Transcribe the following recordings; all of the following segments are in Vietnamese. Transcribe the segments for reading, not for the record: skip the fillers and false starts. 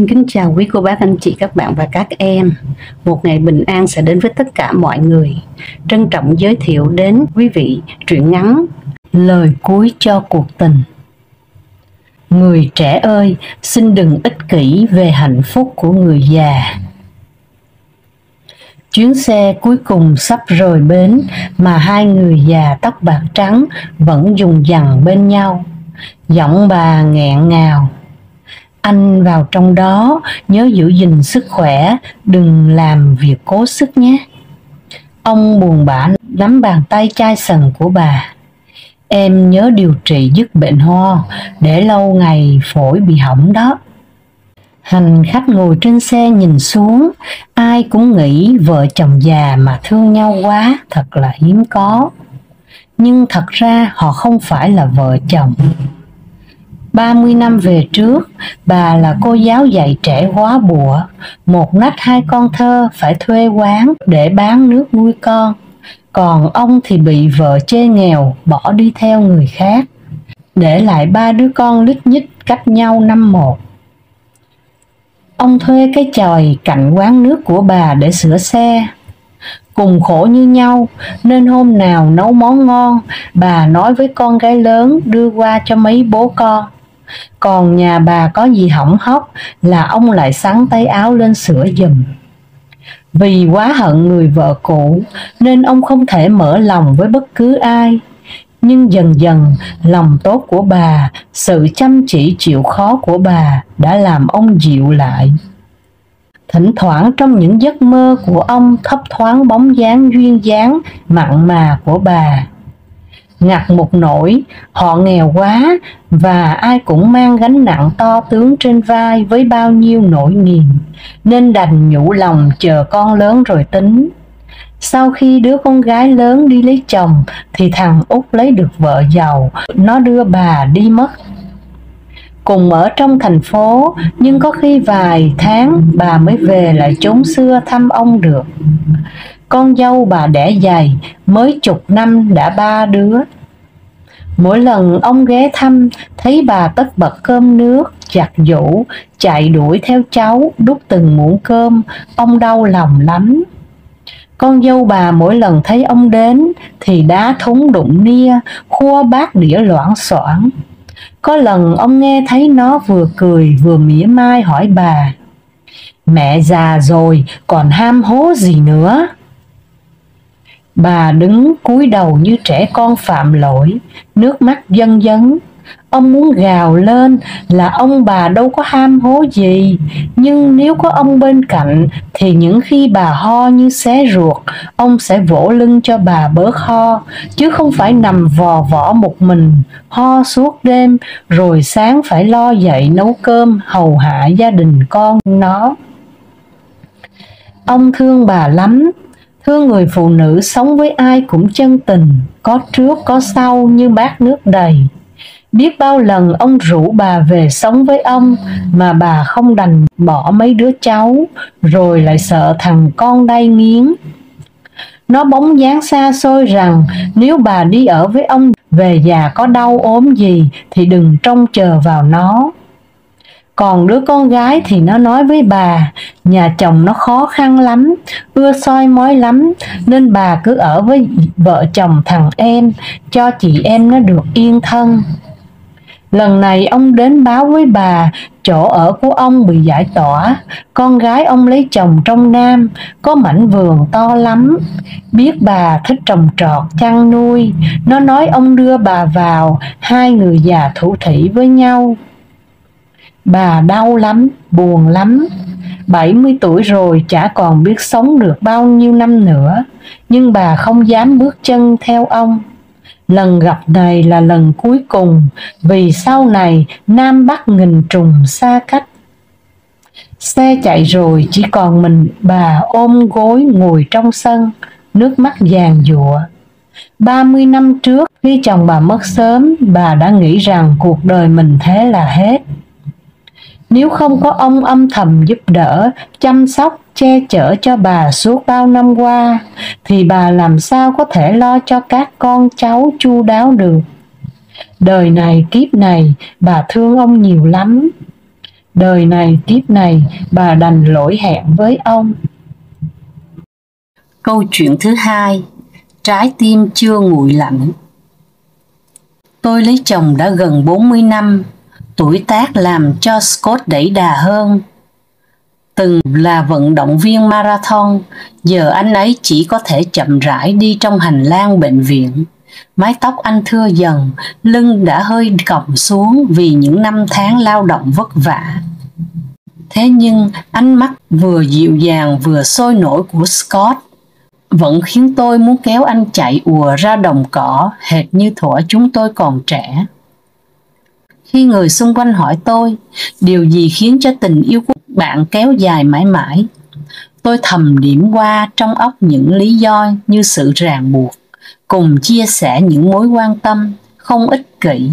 Xin kính chào quý cô bác, anh chị, các bạn và các em. Một ngày bình an sẽ đến với tất cả mọi người. Trân trọng giới thiệu đến quý vị truyện ngắn Lời cuối cho cuộc tình. Người trẻ ơi, xin đừng ích kỷ về hạnh phúc của người già. Chuyến xe cuối cùng sắp rời bến mà hai người già tóc bạc trắng vẫn dùng dằng bên nhau. Giọng bà nghẹn ngào: "Anh vào trong đó, nhớ giữ gìn sức khỏe, đừng làm việc cố sức nhé." Ông buồn bã nắm bàn tay chai sần của bà: "Em nhớ điều trị dứt bệnh ho, để lâu ngày phổi bị hỏng đó." Hành khách ngồi trên xe nhìn xuống, ai cũng nghĩ vợ chồng già mà thương nhau quá thật là hiếm có. Nhưng thật ra họ không phải là vợ chồng. 30 năm về trước, bà là cô giáo dạy trẻ hóa bụa, một nách hai con thơ phải thuê quán để bán nước nuôi con. Còn ông thì bị vợ chê nghèo bỏ đi theo người khác, để lại 3 đứa con lít nhít cách nhau năm một. Ông thuê cái chòi cạnh quán nước của bà để sửa xe. Cùng khổ như nhau nên hôm nào nấu món ngon, bà nói với con gái lớn đưa qua cho mấy bố con. Còn nhà bà có gì hỏng hóc là ông lại xắn tay áo lên sửa giùm. Vì quá hận người vợ cũ nên ông không thể mở lòng với bất cứ ai. Nhưng dần dần lòng tốt của bà, sự chăm chỉ chịu khó của bà đã làm ông dịu lại. Thỉnh thoảng trong những giấc mơ của ông thấp thoáng bóng dáng duyên dáng mặn mà của bà. Ngặt một nỗi họ nghèo quá và ai cũng mang gánh nặng to tướng trên vai với bao nhiêu nỗi niềm, nên đành nhủ lòng chờ con lớn rồi tính. Sau khi đứa con gái lớn đi lấy chồng thì thằng út lấy được vợ giàu, nó đưa bà đi mất. Cùng ở trong thành phố, nhưng có khi vài tháng bà mới về lại chốn xưa thăm ông được. Con dâu bà đẻ dày, mới chục năm đã 3 đứa. Mỗi lần ông ghé thăm, thấy bà tất bật cơm nước, giặt giũ, chạy đuổi theo cháu, đút từng muỗng cơm, ông đau lòng lắm. Con dâu bà mỗi lần thấy ông đến thì đá thúng đụng nia, khua bát đĩa loảng xoảng. Có lần ông nghe thấy nó vừa cười vừa mỉa mai hỏi bà: "Mẹ già rồi còn ham hố gì nữa?" Bà đứng cúi đầu như trẻ con phạm lỗi, nước mắt dâng dấn. Ông muốn gào lên là ông bà đâu có ham hố gì, nhưng nếu có ông bên cạnh thì những khi bà ho như xé ruột, ông sẽ vỗ lưng cho bà bớt ho, chứ không phải nằm vò võ một mình, ho suốt đêm, rồi sáng phải lo dậy nấu cơm hầu hạ gia đình con nó. Ông thương bà lắm, thương người phụ nữ sống với ai cũng chân tình, có trước có sau như bát nước đầy. Biết bao lần ông rủ bà về sống với ông mà bà không đành bỏ mấy đứa cháu, rồi lại sợ thằng con đay nghiến. Nó bóng dáng xa xôi rằng nếu bà đi ở với ông, về già có đau ốm gì thì đừng trông chờ vào nó. Còn đứa con gái thì nó nói với bà, nhà chồng nó khó khăn lắm, ưa soi mói lắm, nên bà cứ ở với vợ chồng thằng em, cho chị em nó được yên thân. Lần này ông đến báo với bà, chỗ ở của ông bị giải tỏa, con gái ông lấy chồng trong Nam, có mảnh vườn to lắm. Biết bà thích trồng trọt, chăn nuôi, nó nói ông đưa bà vào, hai người già thủ thỉ với nhau. Bà đau lắm, buồn lắm. 70 tuổi rồi chả còn biết sống được bao nhiêu năm nữa, nhưng bà không dám bước chân theo ông. Lần gặp này là lần cuối cùng, vì sau này Nam Bắc nghìn trùng xa cách. Xe chạy rồi chỉ còn mình bà ôm gối ngồi trong sân, nước mắt giàn giụa. 30 năm trước khi chồng bà mất sớm, bà đã nghĩ rằng cuộc đời mình thế là hết. Nếu không có ông âm thầm giúp đỡ, chăm sóc, che chở cho bà suốt bao năm qua, thì bà làm sao có thể lo cho các con cháu chu đáo được. Đời này kiếp này bà thương ông nhiều lắm. Đời này kiếp này bà đành lỗi hẹn với ông. Câu chuyện thứ hai, trái tim chưa nguội lạnh. Tôi lấy chồng đã gần 40 năm, tuổi tác làm cho Scott đẩy đà hơn. Từng là vận động viên marathon, giờ anh ấy chỉ có thể chậm rãi đi trong hành lang bệnh viện. Mái tóc anh thưa dần, lưng đã hơi còng xuống vì những năm tháng lao động vất vả. Thế nhưng ánh mắt vừa dịu dàng vừa sôi nổi của Scott vẫn khiến tôi muốn kéo anh chạy ùa ra đồng cỏ hệt như thuở chúng tôi còn trẻ. Khi người xung quanh hỏi tôi, điều gì khiến cho tình yêu của bạn kéo dài mãi mãi, tôi thầm điểm qua trong óc những lý do như sự ràng buộc, cùng chia sẻ những mối quan tâm, không ích kỷ.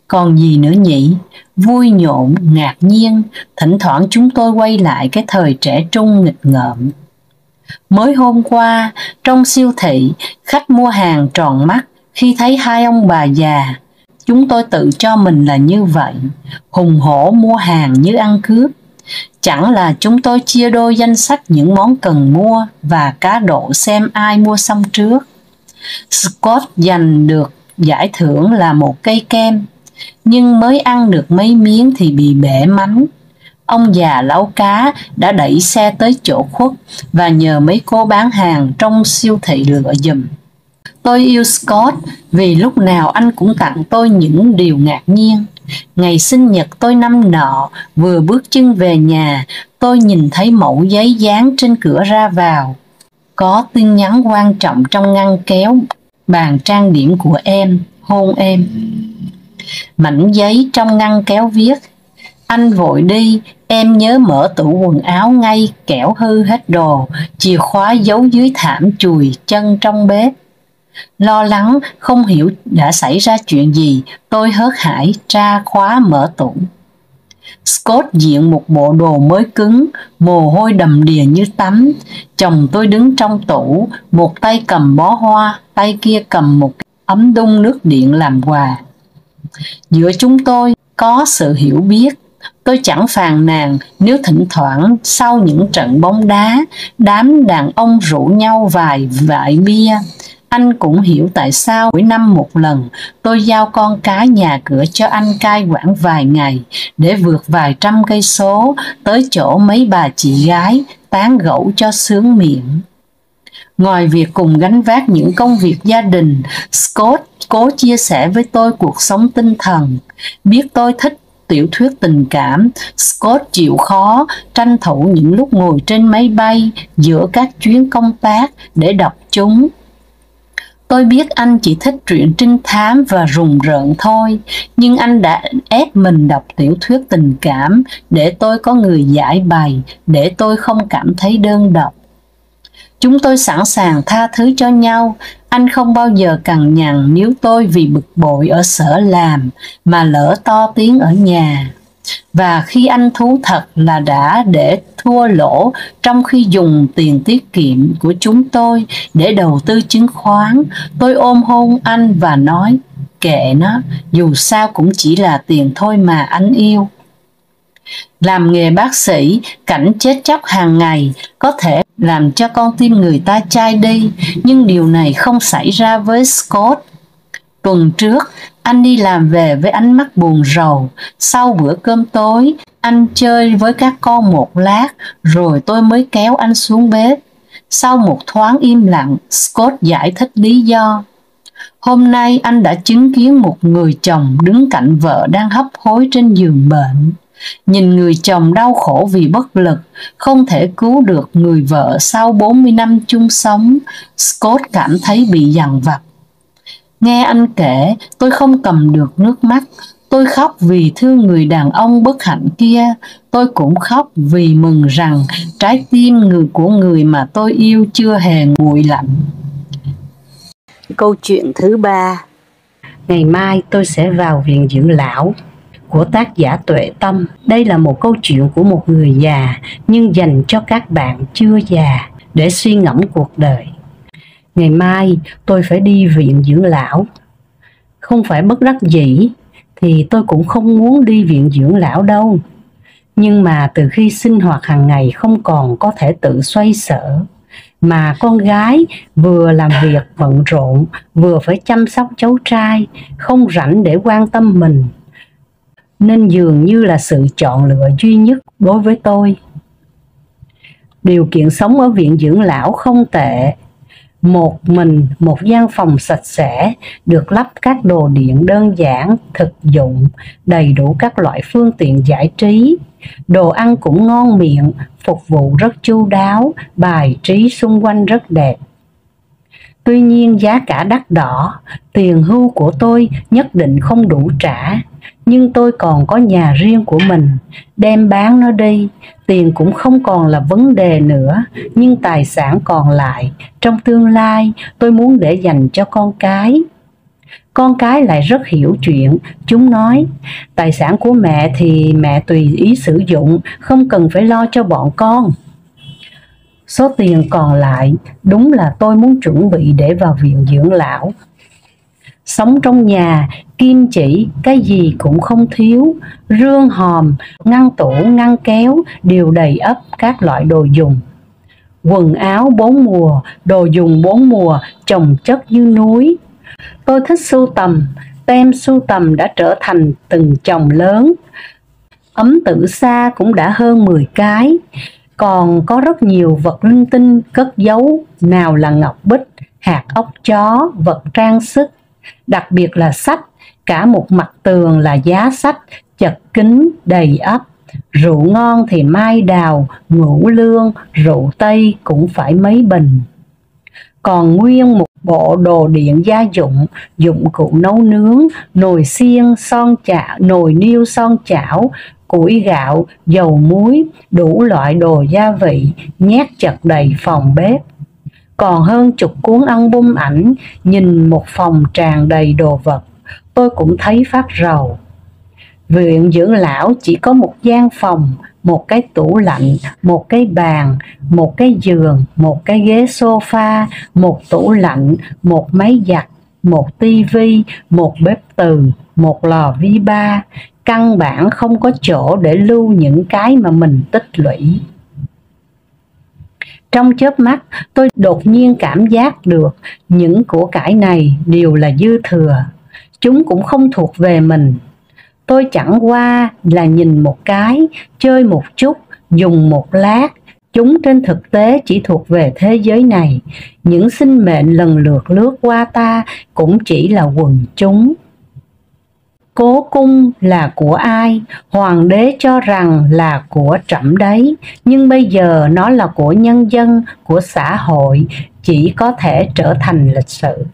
Còn gì nữa nhỉ? Vui nhộn, ngạc nhiên, thỉnh thoảng chúng tôi quay lại cái thời trẻ trung nghịch ngợm. Mới hôm qua, trong siêu thị, khách mua hàng tròn mắt khi thấy hai ông bà già. Chúng tôi tự cho mình là như vậy, hùng hổ mua hàng như ăn cướp. Chẳng là chúng tôi chia đôi danh sách những món cần mua và cá độ xem ai mua xong trước. Scott giành được giải thưởng là một cây kem, nhưng mới ăn được mấy miếng thì bị bể mánh. Ông già láo cá đã đẩy xe tới chỗ khuất và nhờ mấy cô bán hàng trong siêu thị lựa giùm. Tôi yêu Scott vì lúc nào anh cũng tặng tôi những điều ngạc nhiên. Ngày sinh nhật tôi năm nọ, vừa bước chân về nhà, tôi nhìn thấy mẩu giấy dán trên cửa ra vào. Có tin nhắn quan trọng trong ngăn kéo bàn trang điểm của em, hôn em. Mảnh giấy trong ngăn kéo viết: anh vội đi, em nhớ mở tủ quần áo ngay, kẻo hư hết đồ, chìa khóa giấu dưới thảm chùi chân trong bếp. Lo lắng không hiểu đã xảy ra chuyện gì, tôi hớt hải tra khóa mở tủ. Scott diện một bộ đồ mới cứng, mồ hôi đầm đìa như tắm. Chồng tôi đứng trong tủ, một tay cầm bó hoa, tay kia cầm một ấm đun nước điện làm quà. Giữa chúng tôi có sự hiểu biết. Tôi chẳng phàn nàn nếu thỉnh thoảng sau những trận bóng đá, đám đàn ông rủ nhau vài vại bia. Anh cũng hiểu tại sao mỗi năm một lần tôi giao con cái nhà cửa cho anh cai quản vài ngày để vượt vài trăm cây số tới chỗ mấy bà chị gái tán gẫu cho sướng miệng. Ngoài việc cùng gánh vác những công việc gia đình, Scott cố chia sẻ với tôi cuộc sống tinh thần. Biết tôi thích tiểu thuyết tình cảm, Scott chịu khó tranh thủ những lúc ngồi trên máy bay giữa các chuyến công tác để đọc chúng. Tôi biết anh chỉ thích truyện trinh thám và rùng rợn thôi, nhưng anh đã ép mình đọc tiểu thuyết tình cảm để tôi có người giải bày, để tôi không cảm thấy đơn độc. Chúng tôi sẵn sàng tha thứ cho nhau. Anh không bao giờ cằn nhằn nếu tôi vì bực bội ở sở làm mà lỡ to tiếng ở nhà. Và khi anh thú thật là đã để thua lỗ trong khi dùng tiền tiết kiệm của chúng tôi để đầu tư chứng khoán, tôi ôm hôn anh và nói: kệ nó, dù sao cũng chỉ là tiền thôi mà anh yêu. Làm nghề bác sĩ, cảnh chết chóc hàng ngày có thể làm cho con tim người ta chai đi, nhưng điều này không xảy ra với Scott. Tuần trước, anh đi làm về với ánh mắt buồn rầu. Sau bữa cơm tối, anh chơi với các con một lát, rồi tôi mới kéo anh xuống bếp. Sau một thoáng im lặng, Scott giải thích lý do. Hôm nay anh đã chứng kiến một người chồng đứng cạnh vợ đang hấp hối trên giường bệnh. Nhìn người chồng đau khổ vì bất lực, không thể cứu được người vợ sau 40 năm chung sống, Scott cảm thấy bị dằn vặt. Nghe anh kể, tôi không cầm được nước mắt. Tôi khóc vì thương người đàn ông bất hạnh kia. Tôi cũng khóc vì mừng rằng trái tim của người mà tôi yêu chưa hề nguội lạnh. Câu chuyện thứ ba. Ngày mai tôi sẽ vào viện dưỡng lão của tác giả Tuệ Tâm. Đây là một câu chuyện của một người già, nhưng dành cho các bạn chưa già để suy ngẫm cuộc đời. Ngày mai tôi phải đi viện dưỡng lão. Không phải bất đắc dĩ thì tôi cũng không muốn đi viện dưỡng lão đâu. Nhưng mà từ khi sinh hoạt hàng ngày không còn có thể tự xoay sở, mà con gái vừa làm việc bận rộn, vừa phải chăm sóc cháu trai, không rảnh để quan tâm mình, nên dường như là sự chọn lựa duy nhất đối với tôi. Điều kiện sống ở viện dưỡng lão không tệ. Một mình, một gian phòng sạch sẽ, được lắp các đồ điện đơn giản, thực dụng, đầy đủ các loại phương tiện giải trí. Đồ ăn cũng ngon miệng, phục vụ rất chu đáo, bài trí xung quanh rất đẹp. Tuy nhiên giá cả đắt đỏ, tiền hưu của tôi nhất định không đủ trả. Nhưng tôi còn có nhà riêng của mình, đem bán nó đi, tiền cũng không còn là vấn đề nữa. Nhưng tài sản còn lại, trong tương lai tôi muốn để dành cho con cái. Con cái lại rất hiểu chuyện, chúng nói, tài sản của mẹ thì mẹ tùy ý sử dụng, không cần phải lo cho bọn con. Số tiền còn lại đúng là tôi muốn chuẩn bị để vào viện dưỡng lão. Sống trong nhà, kim chỉ, cái gì cũng không thiếu, rương hòm, ngăn tủ, ngăn kéo đều đầy ắp các loại đồ dùng. Quần áo 4 mùa, đồ dùng 4 mùa, chồng chất như núi. Tôi thích sưu tầm, tem sưu tầm đã trở thành từng chồng lớn. Ấm Tử Sa cũng đã hơn 10 cái. Còn có rất nhiều vật linh tinh cất giấu, nào là ngọc bích, hạt ốc chó, vật trang sức. Đặc biệt là sách, cả một mặt tường là giá sách, chật kín, đầy ắp. Rượu ngon thì mai đào, ngũ lương, rượu tây cũng phải mấy bình. Còn nguyên một bộ đồ điện gia dụng, dụng cụ nấu nướng, nồi xiên, son chảo, nồi niêu son chảo, củi gạo, dầu muối, đủ loại đồ gia vị, nhét chật đầy phòng bếp. Còn hơn chục cuốn album ảnh, nhìn một phòng tràn đầy đồ vật, tôi cũng thấy phát rầu. Viện dưỡng lão chỉ có một gian phòng, một cái tủ lạnh, một cái bàn, một cái giường, một cái ghế sofa, một tủ lạnh, một máy giặt, một tivi, một bếp từ, một lò vi ba. Căn bản không có chỗ để lưu những cái mà mình tích lũy. Trong chớp mắt, tôi đột nhiên cảm giác được những của cải này đều là dư thừa. Chúng cũng không thuộc về mình. Tôi chẳng qua là nhìn một cái, chơi một chút, dùng một lát. Chúng trên thực tế chỉ thuộc về thế giới này. Những sinh mệnh lần lượt lướt qua ta cũng chỉ là quần chúng. Cố cung là của ai? Hoàng đế cho rằng là của trẫm đấy, nhưng bây giờ nó là của nhân dân, của xã hội, chỉ có thể trở thành lịch sử.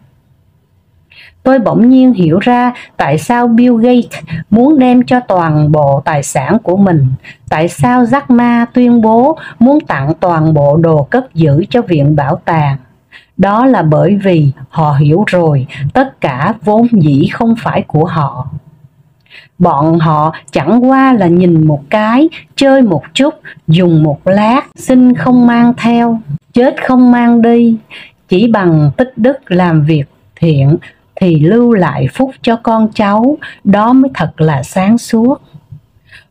Tôi bỗng nhiên hiểu ra tại sao Bill Gates muốn đem cho toàn bộ tài sản của mình, tại sao Jack Ma tuyên bố muốn tặng toàn bộ đồ cất giữ cho viện bảo tàng. Đó là bởi vì họ hiểu rồi tất cả vốn dĩ không phải của họ. Bọn họ chẳng qua là nhìn một cái, chơi một chút, dùng một lát, xin không mang theo, chết không mang đi. Chỉ bằng tích đức làm việc thiện thì lưu lại phúc cho con cháu, đó mới thật là sáng suốt.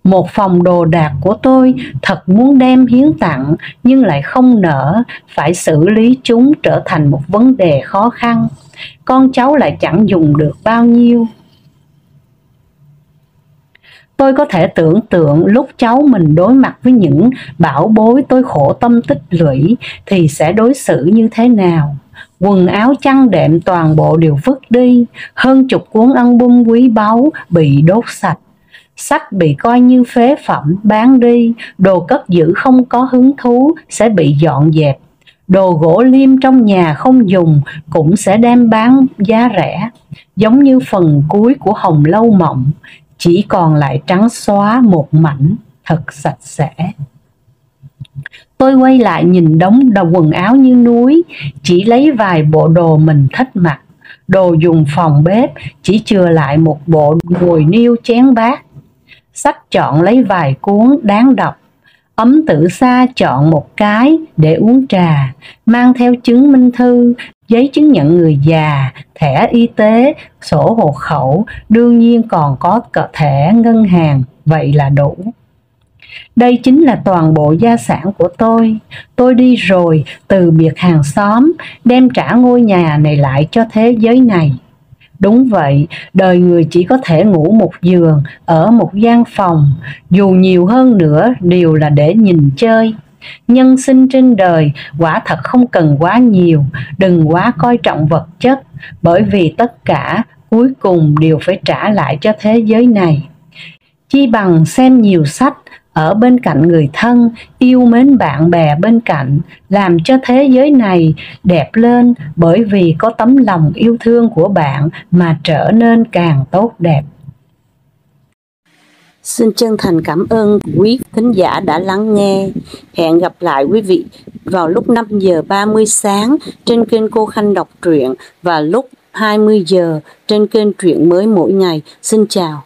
Một phòng đồ đạc của tôi thật muốn đem hiến tặng, nhưng lại không nỡ, phải xử lý chúng trở thành một vấn đề khó khăn. Con cháu lại chẳng dùng được bao nhiêu. Tôi có thể tưởng tượng lúc cháu mình đối mặt với những bảo bối tôi khổ tâm tích lũy thì sẽ đối xử như thế nào. Quần áo chăn đệm toàn bộ đều vứt đi, hơn chục cuốn album quý báu bị đốt sạch. Sách bị coi như phế phẩm bán đi, đồ cất giữ không có hứng thú sẽ bị dọn dẹp. Đồ gỗ liêm trong nhà không dùng cũng sẽ đem bán giá rẻ, giống như phần cuối của Hồng Lâu Mộng, chỉ còn lại trắng xóa một mảnh, thật sạch sẽ. Tôi quay lại nhìn đống đầu quần áo như núi, chỉ lấy vài bộ đồ mình thích mặc. Đồ dùng phòng bếp chỉ chừa lại một bộ nồi niêu chén bát. Sách chọn lấy vài cuốn đáng đọc. Ấm Tử Sa chọn một cái để uống trà, mang theo chứng minh thư, giấy chứng nhận người già, thẻ y tế, sổ hộ khẩu, đương nhiên còn có thẻ ngân hàng, vậy là đủ. Đây chính là toàn bộ gia sản của tôi. Tôi đi rồi, từ biệt hàng xóm, đem trả ngôi nhà này lại cho thế giới này. Đúng vậy, đời người chỉ có thể ngủ một giường, ở một gian phòng, dù nhiều hơn nữa đều là để nhìn chơi. Nhân sinh trên đời quả thật không cần quá nhiều, đừng quá coi trọng vật chất, bởi vì tất cả cuối cùng đều phải trả lại cho thế giới này. Chi bằng xem nhiều sách, ở bên cạnh người thân, yêu mến bạn bè bên cạnh, làm cho thế giới này đẹp lên, bởi vì có tấm lòng yêu thương của bạn mà trở nên càng tốt đẹp. Xin chân thành cảm ơn quý thính giả đã lắng nghe. Hẹn gặp lại quý vị vào lúc 5 giờ 30 sáng trên kênh Cô Khanh đọc truyện và lúc 20 giờ trên kênh Truyện Mới Mỗi Ngày. Xin chào.